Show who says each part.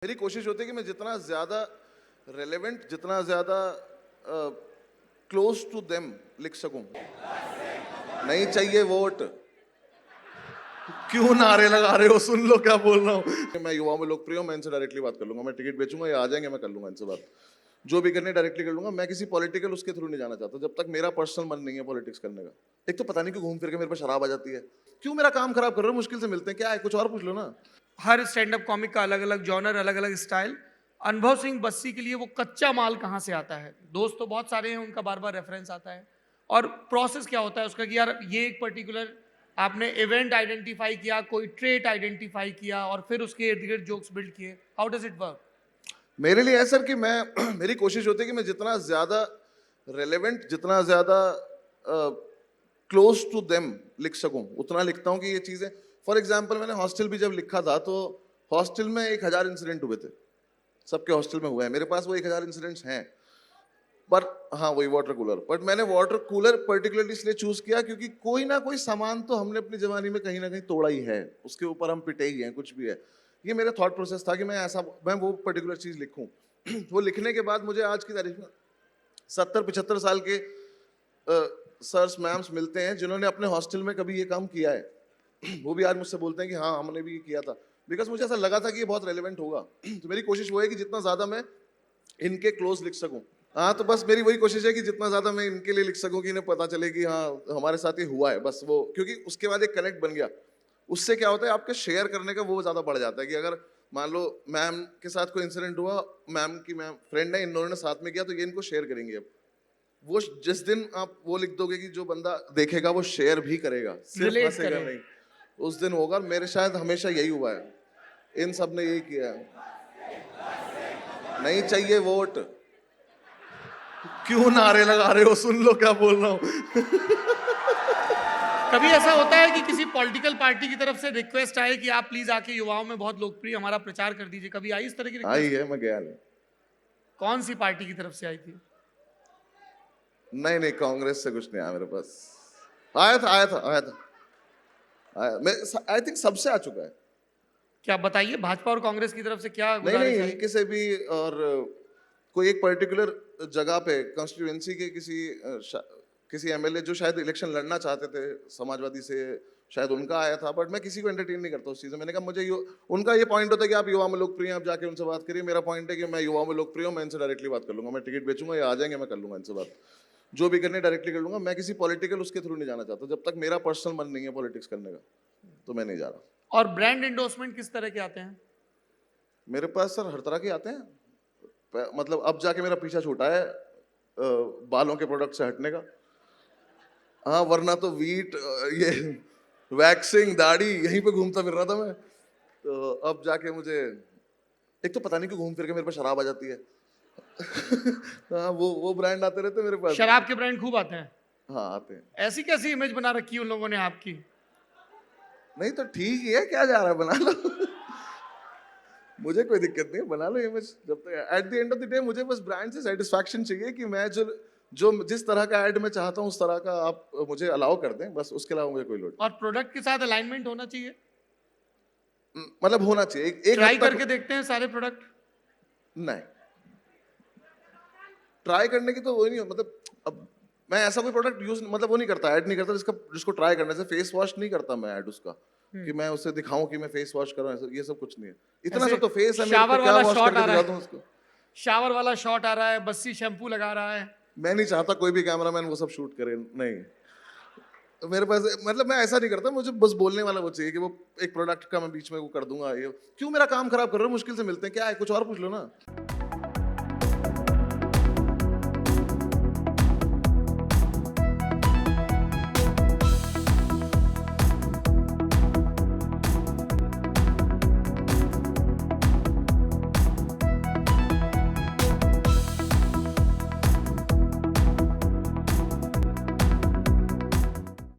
Speaker 1: मेरी कोशिश होती है कि मैं जितना ज्यादा रेलेवेंट, जितना ज्यादा क्लोज टू देम लिख सकूं। नहीं चाहिए वोट, क्यों नारे लगा रहे हो? सुन लो क्या बोल रहा हूँ। मैं युवाओं में लोकप्रिय हूं, मैं इनसे डायरेक्टली बात कर लूंगा। मैं टिकट बेचूंगा, ये आ जाएंगे, मैं कर लूंगा इनसे बात। जो भी करने डायरेक्टली कर लूंगा। मैं किसी पॉलिटिकल उसके थ्रू नहीं जाना चाहता जब तक मेरा पर्सनल मन नहीं है पॉलिटिक्स करने का। एक तो पता नहीं क्यों घूम फिर के मेरे पर शराब आ जाती है। क्यों मेरा काम खराब कर रहे हो? मुश्किल से मिलते हैं, क्या है? कुछ और पूछ लो ना।
Speaker 2: हर स्टैंड अप कॉमिक का अलग अलग जॉनर, अलग अलग स्टाइल। अनुभव सिंह बस्सी के लिए वो कच्चा माल कहाँ से आता है? दोस्त तो बहुत सारे हैं, उनका बार बार रेफरेंस आता है। और प्रोसेस क्या होता है उसका कि यार ये एक पर्टिकुलर आपने इवेंट आइडेंटिफाई किया, कोई ट्रेट आइडेंटिफाई किया और फिर उसके इर्द गिर्द जोक्स बिल्ड किए। How does it work?
Speaker 1: मेरे लिए है सर कि मैं मेरी कोशिश होती है कि मैं जितना ज्यादा रेलेवेंट, जितना ज्यादा क्लोज टू देम लिख सकूं, उतना लिखता हूं कि ये चीजें। फॉर एग्जाम्पल, मैंने हॉस्टल भी जब लिखा था तो हॉस्टल में 1000 इंसिडेंट हुए थे। सबके हॉस्टल में हुए हैं, मेरे पास वो 1000 इंसिडेंट्स हैं। पर हाँ, वही वाटर कूलर। बट मैंने वाटर कूलर पर्टिकुलरली इसलिए चूज किया क्योंकि कोई ना कोई सामान तो हमने अपनी जवानी में कहीं ना कहीं तोड़ा ही है, उसके ऊपर हम पिटे ही हैं, कुछ भी है। ये मेरा थॉट प्रोसेस था कि मैं वो पर्टिकुलर चीज लिखूं। वो लिखने के बाद मुझे आज की तारीख में 70-75 साल के सर्स मैम्स मिलते हैं जिन्होंने अपने हॉस्टल में कभी ये काम किया है। वो भी आज मुझसे बोलते हैं कि हाँ, हमने भी ये किया था। बिकॉज मुझे ऐसा लगा था कि ये बहुत रेलिवेंट होगा। तो मेरी कोशिश वो है कि जितना ज्यादा मैं इनके क्लोज लिख सकूं। हाँ, तो बस मेरी वही कोशिश है कि जितना ज्यादा मैं इनके लिए लिख सकूं कि इन्हें पता चले कि हाँ, हमारे साथ ये हुआ है। बस वो, क्योंकि उसके बाद एक कनेक्ट बन गया। उससे क्या होता है, आपके शेयर करने का वो ज्यादा बढ़ जाता है कि अगर मान लो मैम के साथ कोई इंसिडेंट हुआ, मैम की मैम फ्रेंड है, इन दोनों ने साथ में किया, तो ये इनको शेयर करेंगे। अब वो जिस दिन आप वो लिख दोगे कि जो बंदा देखेगा वो शेयर भी करेगा, सिर्फ
Speaker 2: रिलेट
Speaker 1: हंसेगा
Speaker 2: करें।
Speaker 1: नहीं, उस दिन होगा। मेरे शायद हमेशा यही हुआ है, इन सब ने यही किया है। नहीं चाहिए वोट, क्यों नारे लगा रहे हो? सुन लो क्या बोल रहा हूँ।
Speaker 2: कभी ऐसा होता है कि किसी पॉलिटिकल पार्टी की तरफ से रिक्वेस्ट आए कि आप प्लीज आके युवाओं में बहुत लोकप्रिय हमारा प्रचार कर दीजिए? कभी आई इस तरह की
Speaker 1: आई
Speaker 2: रिक्वेस्ट?
Speaker 1: है, मैं गया नहीं।
Speaker 2: कौन सी पार्टी की तरफ से आई थी?
Speaker 1: नहीं नहीं, कांग्रेस से कुछ नहीं आया मेरे पास। आया था। मैं आई थिंक सबसे आ चुका है।
Speaker 2: क्या बताइए, भाजपा और कांग्रेस की तरफ से क्या
Speaker 1: नहीं नहीं,
Speaker 2: गुजारिश आई?
Speaker 1: इनके से भी। और कोई एक पर्टिकुलर जगह पे कॉन्स्टिट्यूएंसी के किसी एमएलए जो शायद इलेक्शन लड़ना चाहते थे समाजवादी से, शायद उनका आया था। बट मैं किसी को एंटरटेन नहीं करता उस चीज़ में। मैंने कहा उनका ये पॉइंट होता है कि आप युवा में लोकप्रिय हैं, आप जाके उनसे बात करिए। मेरा पॉइंट है कि मैं युवा में लोकप्रिय हूँ, मैं इनसे डायरेक्टली बात कर लूंगा। मैं टिकट बेचूंगा, ये आ जाएंगे, मैं कर लूंगा इनसे बात। जो भी करने डायरेक्टली कर लूंगा। मैं किसी पॉलिटिकल उसके थ्रू नहीं जाना चाहता जब तक मेरा पर्सनल मन नहीं है पॉलिटिक्स करने का, तो मैं नहीं जा रहा।
Speaker 2: और ब्रांड एंडोर्समेंट किस तरह के आते हैं?
Speaker 1: मेरे पास सर हर तरह के आते हैं। मतलब अब जाके मेरा पीछा छूटा है बालों के प्रोडक्ट से हटने का। हाँ, वरना तो वीट, ये वैक्सिंग, दाढ़ी, यहीं पे घूमता फिर रहा था मैं। तो अब जाके मुझे, एक तो पता नहीं क्यों घूम फिर के मेरे पास शराब आ जाती है। हाँ, वो ब्रांड आते रहते हैं मेरे पास।
Speaker 2: शराब के ब्रांड खूब आते हैं।
Speaker 1: हाँ, आते हैं।
Speaker 2: ऐसी कैसी इमेज बना रखी है उन लोगों ने आपकी?
Speaker 1: नहीं तो ठीक ही है, क्या जा रहा है, बना लो। मुझे कोई दिक्कत नहीं है, बना लो इमेज। जब तक at the end of the day मुझे बस ब्रांड से सेटिस्फैक्शन चाहिए कि मैं जो जिस तरह का ऐड मैं चाहता हूँ उस तरह का आप मुझे अलाउ कर दें, बस। उसके अलावा मुझे कोई लोड
Speaker 2: और प्रोडक्ट के साथ अलाइनमेंट होना चाहिए।
Speaker 1: नहीं। मतलब होना चाहिए एक
Speaker 2: ट्राई
Speaker 1: हद तक।
Speaker 2: करके देखते हैं सारे प्रोडक्ट।
Speaker 1: नहीं, ट्राई करने की तो वही नहीं, मतलब अब मैं ऐसा कोई प्रोडक्ट यूज, मतलब वो नहीं करता, ऐड नहीं करता जिसको ट्राई करने से। फेस वॉश नहीं करता मैं ऐड उसका कि मैं उसे दिखाऊं कि मैं फेस वॉश कर रहा हूं, ये सब कुछ नहीं है। इतना
Speaker 2: ऐसे
Speaker 1: सब तो फेस है मेरे
Speaker 2: शावर
Speaker 1: पे, क्या
Speaker 2: वाला
Speaker 1: वॉश
Speaker 2: शॉट
Speaker 1: करके
Speaker 2: आ रहा
Speaker 1: दिखा
Speaker 2: है।
Speaker 1: दूं उसको?
Speaker 2: शावर वाला शॉट आ रहा है, बस्सी शैम्पू लगा रहा है।
Speaker 1: मैं नहीं चाहता कोई भी कैमरामैन वो सब शूट करे, नहीं। तो मेरे पास, मतलब मैं ऐसा नहीं करता, मुझे बस बोलने वाला वो चाहिए कि वो एक प्रोडक्ट का मैं बीच में वो कर दूंगा। ये क्यों मेरा काम खराब कर रहे हो? मुश्किल से मिलते हैं, क्या है? कुछ और पूछ लो ना।